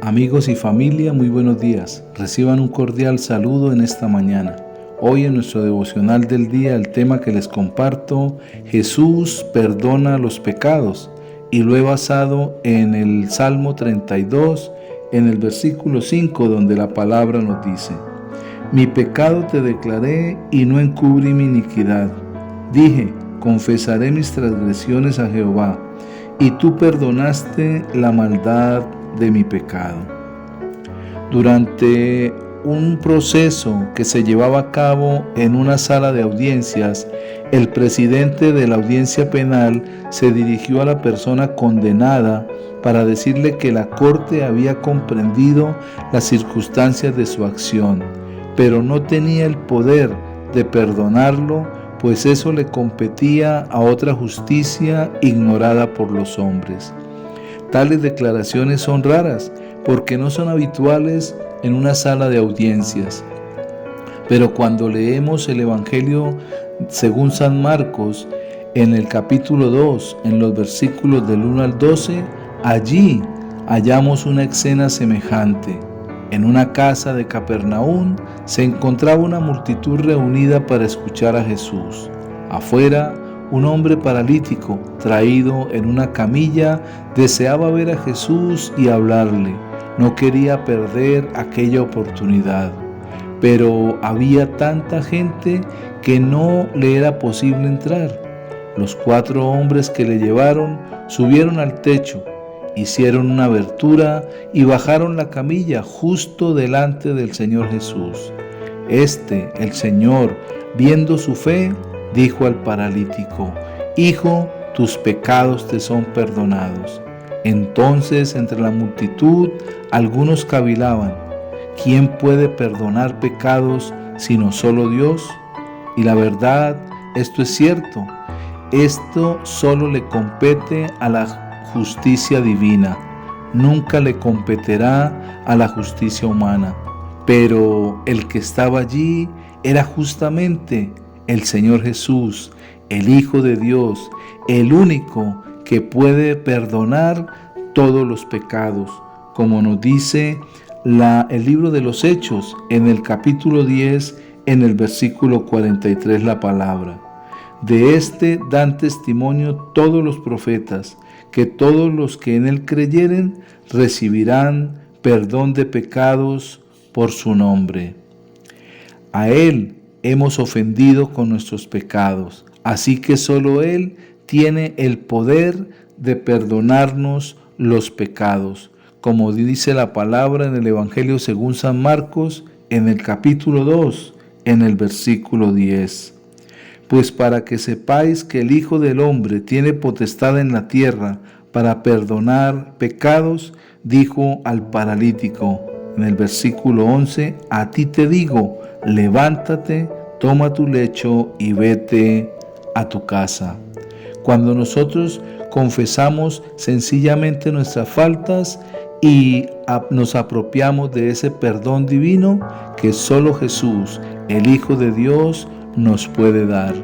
Amigos y familia, muy buenos días. Reciban un cordial saludo en esta mañana. Hoy en nuestro devocional del día el tema que les comparto, Jesús perdona los pecados, y lo he basado en el Salmo 32, en el versículo 5, donde la palabra nos dice: Mi pecado te declaré y no encubrí mi iniquidad. Dije, confesaré mis transgresiones a Jehová, y tú perdonaste la maldad de mi pecado. Durante un proceso que se llevaba a cabo en una sala de audiencias, el presidente de la audiencia penal se dirigió a la persona condenada para decirle que la corte había comprendido las circunstancias de su acción, pero no tenía el poder de perdonarlo, pues eso le competía a otra justicia ignorada por los hombres. Tales declaraciones son raras porque no son habituales en una sala de audiencias. Pero cuando leemos el Evangelio según San Marcos, en el capítulo 2, en los versículos del 1 al 12, allí hallamos una escena semejante. En una casa de Capernaum se encontraba una multitud reunida para escuchar a Jesús. Afuera, un hombre paralítico, traído en una camilla, deseaba ver a Jesús y hablarle. No quería perder aquella oportunidad. Pero había tanta gente que no le era posible entrar. Los 4 hombres que le llevaron subieron al techo, hicieron una abertura y bajaron la camilla justo delante del Señor Jesús. El Señor, viendo su fe, dijo al paralítico: Hijo, tus pecados te son perdonados. Entonces, entre la multitud, algunos cavilaban: ¿Quién puede perdonar pecados sino solo Dios? Y la verdad, esto es cierto. Esto solo le compete a la justicia divina, nunca le competirá a la justicia humana. Pero el que estaba allí era justamente el Señor Jesús, el Hijo de Dios, el único que puede perdonar todos los pecados, como nos dice el libro de los Hechos, en el capítulo 10, en el versículo 43, la palabra. De este dan testimonio todos los profetas, que todos los que en él creyeren recibirán perdón de pecados por su nombre. A él hemos ofendido con nuestros pecados, así que solo él tiene el poder de perdonarnos los pecados, como dice la palabra en el Evangelio según San Marcos, en el capítulo 2, en el versículo 10. Pues para que sepáis que el Hijo del Hombre tiene potestad en la tierra para perdonar pecados, dijo al paralítico, en el versículo 11, a ti te digo, levántate, toma tu lecho y vete a tu casa. Cuando nosotros confesamos sencillamente nuestras faltas y nos apropiamos de ese perdón divino que solo Jesús, el Hijo de Dios, nos puede dar.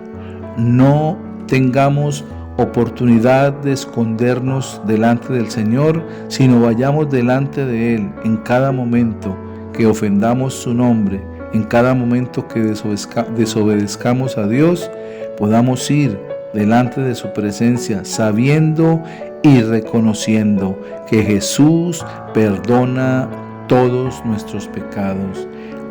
No tengamos oportunidad de escondernos delante del Señor, sino vayamos delante de Él en cada momento que ofendamos su nombre, en cada momento que desobedezcamos a Dios, podamos ir delante de su presencia sabiendo y reconociendo que Jesús perdona todos nuestros pecados.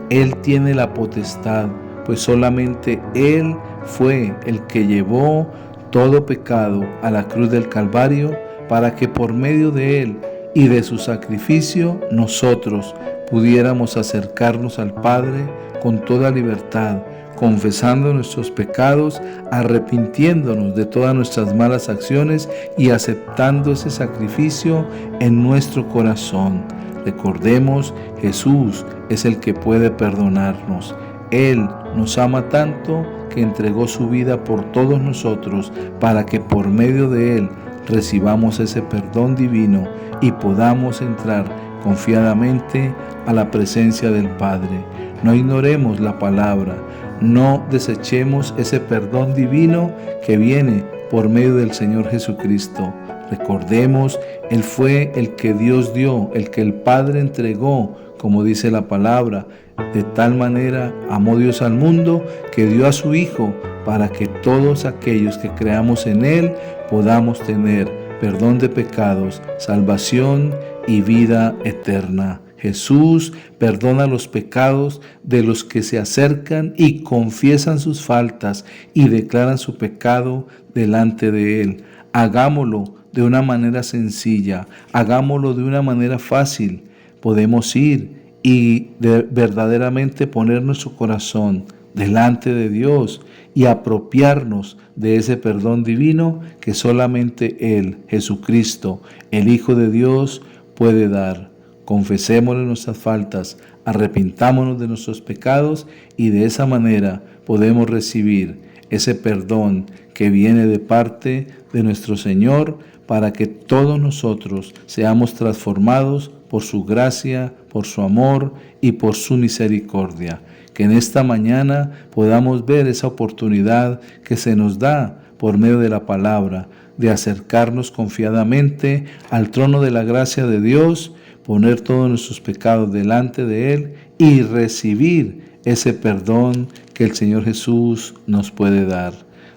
Él tiene la potestad, pues solamente Él fue el que llevó todo pecado a la cruz del Calvario para que por medio de Él y de su sacrificio nosotros pudiéramos acercarnos al Padre con toda libertad, confesando nuestros pecados, arrepintiéndonos de todas nuestras malas acciones y aceptando ese sacrificio en nuestro corazón. Recordemos, Jesús es el que puede perdonarnos. Él nos ama tanto que entregó su vida por todos nosotros para que por medio de Él recibamos ese perdón divino y podamos entrar confiadamente a la presencia del Padre. No ignoremos la palabra, no desechemos ese perdón divino que viene por medio del Señor Jesucristo. Recordemos, Él fue el que Dios dio, el que el Padre entregó, como dice la palabra. De tal manera amó Dios al mundo que dio a su Hijo para que todos aquellos que creamos en Él podamos tener perdón de pecados, salvación y vida eterna. Jesús perdona los pecados de los que se acercan y confiesan sus faltas y declaran su pecado delante de Él. Hagámoslo de una manera sencilla, hagámoslo de una manera fácil. Podemos ir y verdaderamente poner nuestro corazón delante de Dios y apropiarnos de ese perdón divino que solamente Él, Jesucristo, el Hijo de Dios, puede dar. Confesémosle nuestras faltas, arrepintámonos de nuestros pecados y de esa manera podemos recibir ese perdón que viene de parte de nuestro Señor para que todos nosotros seamos transformados por su gracia, por su amor y por su misericordia. Que en esta mañana podamos ver esa oportunidad que se nos da por medio de la palabra, de acercarnos confiadamente al trono de la gracia de Dios, poner todos nuestros pecados delante de Él y recibir ese perdón que el Señor Jesús nos puede dar.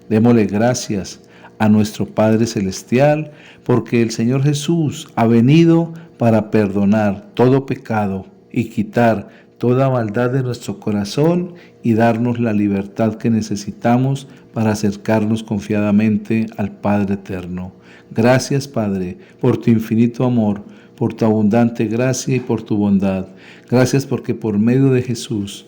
Démosle gracias a nuestro Padre Celestial, porque el Señor Jesús ha venido para perdonar todo pecado y quitar toda maldad de nuestro corazón y darnos la libertad que necesitamos para acercarnos confiadamente al Padre Eterno. Gracias, Padre, por tu infinito amor, por tu abundante gracia y por tu bondad. Gracias porque por medio de Jesús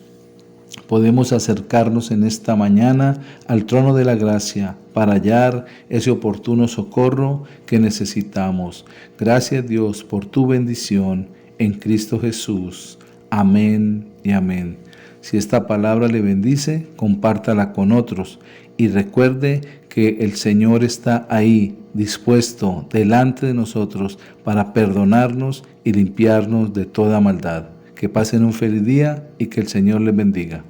podemos acercarnos en esta mañana al trono de la gracia para hallar ese oportuno socorro que necesitamos. Gracias, Dios, por tu bendición en Cristo Jesús. Amén y amén. Si esta palabra le bendice, compártala con otros y recuerde que el Señor está ahí, dispuesto delante de nosotros para perdonarnos y limpiarnos de toda maldad. Que pasen un feliz día y que el Señor les bendiga.